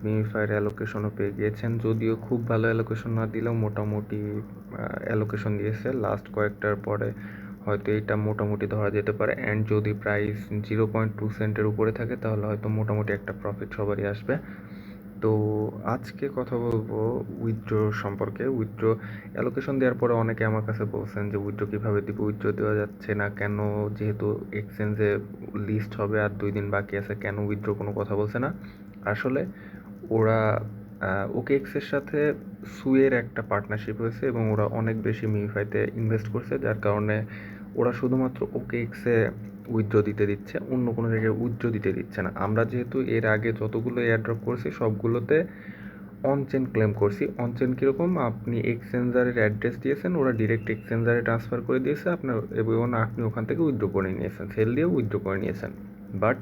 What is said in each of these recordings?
মিমিফায়ার অ্যালোকেশনও পেয়ে গিয়েছেন, যদিও খুব ভালো অ্যালোকেশন না দিলেও মোটামুটি অ্যালোকেশন দিয়েছে। লাস্ট কয়েকটার পরে হয়তো এটা মোটামুটি ধরা যেতে পারে। অ্যান্ড যদি প্রাইস 0.2 সেন্টের উপরে থাকে তাহলে হয়তো মোটামুটি একটা প্রফিট সবারই আসবে। তো আজকে কথা বলবো উইথড্র সম্পর্কে। উইথড্র অ্যালোকেশন দেওয়ার পরে অনেকে আমার কাছে বলছেন যে উইথড্র কীভাবে দিব, উইথড্র দেওয়া যাচ্ছে না কেন, যেহেতু এক্সচেঞ্জে লিস্ট হবে আর 2 দিন বাকি আছে, কেন উইথড্র কোনো কথা বলছে না। আসলে ওরা ওকেএক্সের সাথে সুয়ের একটা পার্টনারশিপ হয়েছে এবং ওরা অনেক বেশি মিমিফাইতে ইনভেস্ট করছে, যার কারণে ওরা শুধুমাত্র ওকেএক্সে উইথড্র দিতে দিচ্ছে, অন্য কোনো জায়গায় উইথড্র দিতে দিচ্ছে না। আমরা যেহেতু এর আগে যতগুলো এয়ারড্রপ করছি সবগুলোতে অনচেন ক্লেম করছি। অনচেন কীরকম, আপনি এক্সচেঞ্জারের অ্যাড্রেস দিয়েছেন, ওরা ডিরেক্ট এক্সচেঞ্জারে ট্রান্সফার করে দিয়েছে আপনার, এবং আপনি ওখান থেকে উইথড্র করে নিয়েছেন, সেল দিয়ে উইথড্র করে নিয়েছেন। বাট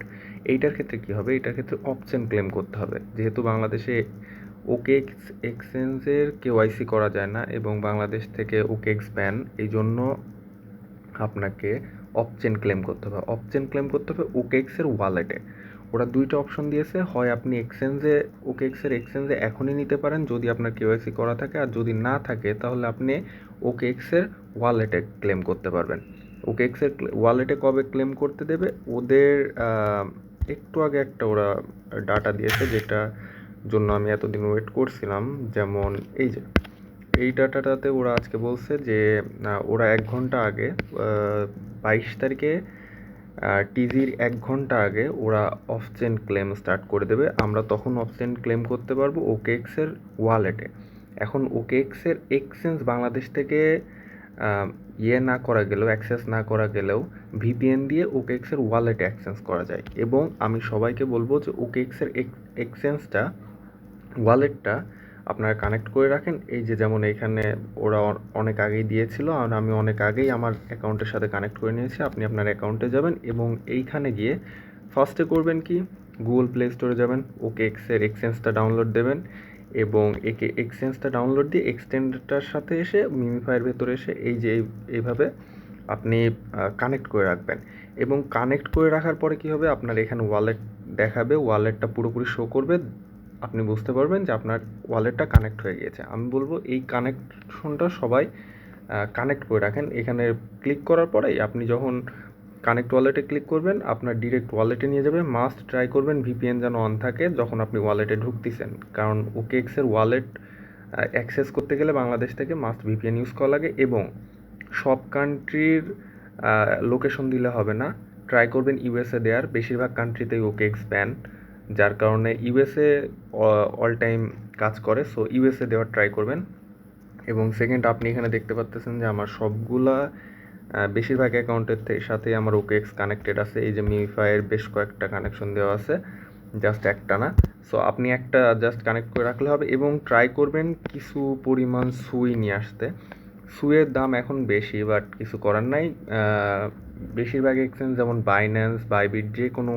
এইটার ক্ষেত্রে কী হবে, এইটার ক্ষেত্রে অপশন ক্লেম করতে হবে। যেহেতু বাংলাদেশে ওকেএক্স এক্সচেঞ্জের কেওয়াইসি করা যায় না এবং বাংলাদেশ থেকে ওকেএক্স ব্যান, এই জন্য আপনাকে অপচেন ক্লেম করতে হবে। অপচেন ক্লেম করতে হবে ওকেএক্সের ওয়ালেটে। ওরা 2টা অপশন দিয়েছে, হয় আপনি ওকেএক্সের এক্সচেঞ্জে এখনই নিতে পারেন যদি আপনার কেওয়াইসি করা থাকে, আর যদি না থাকে তাহলে আপনি ওকেএক্সের ওয়ালেটে ক্লেম করতে পারবেন। ওকেএক্সের ওয়ালেটে কবে ক্লেম করতে দেবে, ওদের একটু আগে একটা ওরা ডাটা দিয়েছে, যেটা জন্য আমি এতদিন ওয়েট করছিলাম। যেমন এই ডাটাটাতে ওরা আজকে বলছে যে ওরা 1 ঘন্টা আগে 22 তারিখে টিজির 1 ঘন্টা আগে ওরা অফচেন ক্লেম স্টার্ট করে দেবে। আমরা তখন অফচেন ক্লেম করতে পারবো ওকেএক্সের ওয়ালেটে। এখন ওকেএক্সের এক্সচেঞ্জ বাংলাদেশ থেকে না করা গেলেও, অ্যাক্সেস না করা গেলেও ভিপিএন দিয়ে ওকেএক্সের ওয়ালেটে অ্যাক্সেস করা যায়। এবং আমি সবাইকে বলবো যে ওকেএক্সের এক্সচেঞ্জটা, ওয়ালেটটা আপনারা কানেক্ট করে রাখেন। এই যে যেমন এইখানে ওরা অনেক আগেই দিয়েছিল, আর আমি অনেক আগেই আমার অ্যাকাউন্টের সাথে কানেক্ট করে নিয়েছি। আপনি আপনার অ্যাকাউন্টে যাবেন এবং এইখানে গিয়ে ফার্স্টে করবেন কি, গুগল প্লে স্টোরে যাবেন, ওকেএক্সের এক্সচেঞ্জটা ডাউনলোড দেবেন এবং এক্সচেঞ্জটা ডাউনলোড দিয়ে এক্সটেন্ডটার সাথে এসে মিমিফাইয়ের ভেতরে এসে এই যে এইভাবে আপনি কানেক্ট করে রাখবেন। এবং কানেক্ট করে রাখার পরে কী হবে, আপনার এখানে ওয়ালেট দেখাবে, ওয়ালেটটা পুরোপুরি শো করবে, আপনি বুঝতে পারবেন যে আপনার ওয়ালেটটা কানেক্ট হয়ে গিয়েছে। আমি বলবো এই কানেকশনটা সবাই কানেক্ট করে রাখেন। এখানে ক্লিক করার পরেই আপনি যখন কানেক্ট ওয়ালেটে ক্লিক করবেন, আপনার ডিরেক্ট ওয়ালেটে নিয়ে যাবে। মাস্ট ট্রাই করবেন ভিপিএন যেন অন থাকে যখন আপনি ওয়ালেটে ঢুকতেছেন, কারণ ওকেএক্সের ওয়ালেট অ্যাক্সেস করতে গেলে বাংলাদেশ থেকে মাস্ট ভিপিএন ইউজ করা লাগে। এবং সব কান্ট্রির লোকেশন দিলে হবে না, ট্রাই করবেন ইউএসএ দেওয়ার। বেশিরভাগ কান্ট্রিতেই ওকেএক্স ব্যান, যার কারণে ইউএসএ অল টাইম কাজ করে, সো ইউএসএ দেওয়ার ট্রাই করবেন। এবং সেকেন্ড, আপনি এখানে দেখতে পাচ্ছেন যে আমার সবগুলা বেশিরভাগ অ্যাকাউন্টের সাথে আমার ওকেএক্স কানেক্টেড আছে। এই যে মিমিফাইয়ের বেশ কয়েকটা কানেকশন দেওয়া আছে, জাস্ট একটা না। সো আপনি একটা জাস্ট কানেক্ট করে রাখলে হবে এবং ট্রাই করবেন কিছু পরিমাণ সুই নিয়ে আসতে। সুয়ের দাম এখন বেশি, বাট কিছু করার নাই। বেশিরভাগ এক্সচেঞ্জ যেমন বাইন্যান্স, বাইবিট, যে কোনো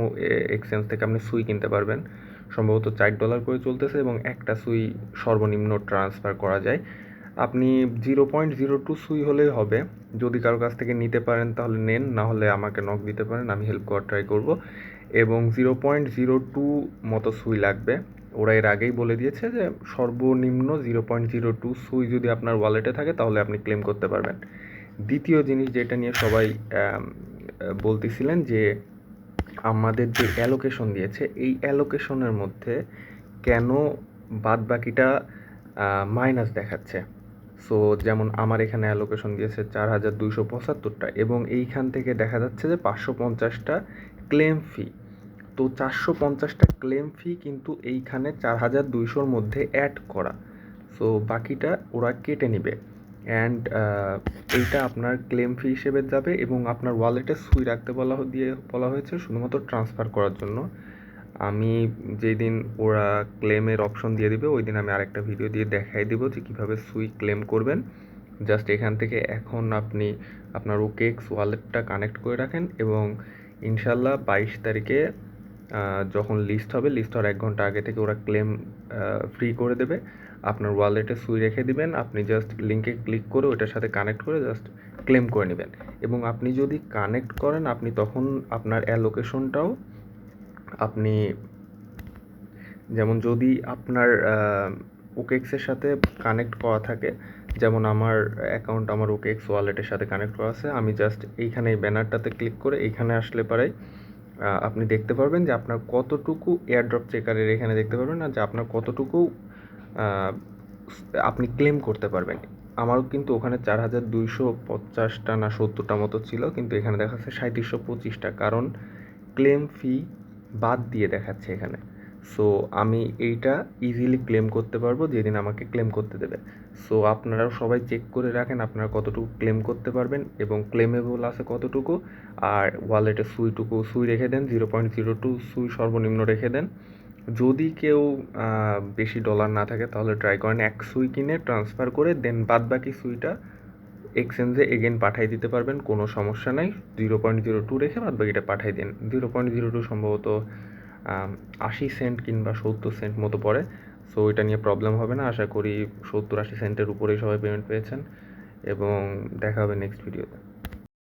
এক্সচেঞ্জ থেকে আপনি সুই কিনতে পারবেন। সম্ভবত $4 করে চলতেছে এবং একটা সুই সর্বনিম্ন ট্রান্সফার করা যায়। আপনি 0.02 সুই হলেই হবে। যদি কারো কাছ থেকে নিতে পারেন তাহলে নেন, না হলে আমাকে নক দিতে পারেন, আমি হেল্প করার ট্রাই করব। এবং 0.02 মতো সুই লাগবে। ওরা এর আগেই বলে দিয়েছে যে সর্বনিম্ন 0.02 সুই যদি আপনার ওয়ালেটে থাকে তাহলে আপনি ক্লেম করতে পারবেন। দ্বিতীয় জিনিস যেটা নিয়ে সবাই বলতেছিলেন যে আমাদের যে অ্যালোকেশন দিয়েছে, এই অ্যালোকেশনের মধ্যে কেন বাদ বাকিটা মাইনাস দেখাচ্ছে। সো যেমন আমার এখানে অ্যালোকেশন দিয়েছে 4275টা এবং এইখান থেকে দেখা যাচ্ছে যে 550টা ক্লেম ফি। তো 450টা ক্লেম ফি কিন্তু এইখানে 4200-র মধ্যে অ্যাড করা, সো বাকিটা ওরা কেটে নেবে। অ্যান্ড এইটা আপনার ক্লেম ফি হিসেবে যাবে এবং আপনার ওয়ালেটে সুই রাখতে বলা হয়েছে শুধুমাত্র ট্রান্সফার করার জন্য। আমি যেই দিন ওরা ক্লেমের অপশন দিয়ে দিবে ওই দিন আমি আরেকটা ভিডিও দিয়ে দেখাই দেবো যে কীভাবে সুই ক্লেম করবেন। জাস্ট এখান থেকে এখন আপনি আপনার ওকেএক্স ওয়ালেটটা কানেক্ট করে রাখেন এবং ইনশাল্লাহ 22 তারিখে যখন লিস্ট হবে, লিস্ট হওয়ার 1 ঘন্টা আগে থেকে ওরা ক্লেম ফ্রি করে দেবে। আপনার ওয়ালেটে সুই রেখে দিবেন, আপনি জাস্ট লিঙ্কে ক্লিক করে ওটার সাথে কানেক্ট করে জাস্ট ক্লেম করে নেবেন। এবং আপনি যদি কানেক্ট করেন, আপনি তখন আপনার অ্যালোকেশনটাও আপনি যেমন যদি আপনার ওকেএক্সের সাথে কানেক্ট করা থাকে, যেমন আমার অ্যাকাউন্ট আমার ওকেএক্স ওয়ালেটের সাথে কানেক্ট করা আছে, আমি জাস্ট এইখানে এই ব্যানারটাতে ক্লিক করে এইখানে আসলে পারে আপনি দেখতে পারবেন যে আপনার কতটুকু এয়ারড্রপ চেকারের এখানে দেখতে পারবেন না যে আপনার কতটুকু আপনি ক্লেম করতে পারবেন। আমারও কিন্তু ওখানে 4250টা না 70টা মতো ছিল, কিন্তু এখানে দেখাচ্ছে 3725টা, কারণ ক্লেম ফি বাদ দিয়ে দেখাচ্ছে এখানে। সো আমি এইটা ইজিলি ক্লেম করতে পারবো যেদিন আমাকে ক্লেম করতে দেবে। সো আপনারাও সবাই চেক করে রাখেন আপনারা কতটুকু ক্লেম করতে পারবেন এবং ক্লেমেবল আছে কতটুকু। আর ওয়ালেটে সুই রেখে দেন, 0.02 সুই সর্বনিম্ন রেখে দেন। যদি কেউ বেশি ডলার না থাকে তাহলে ট্রাই করেন 1 সুই কিনে ট্রান্সফার করে দেন বাদ বাকি সুইটা এক্সচেঞ্জে এগেন পাঠিয়ে দিতে পারবেন, কোনো সমস্যা নাই। 0.02 রেখে বাদ বাকিটা পাঠিয়ে দিন। 0.02 সম্ভবত 80 সেন্ট কিংবা 70 সেন্ট মতো পড়ে। সো এটা নিয়ে প্রবলেম হবে না, আশা করি 70-80 সেন্টের উপরেই সবাই পেমেন্ট পেয়েছেন। এবং দেখা হবে নেক্সট ভিডিওতে।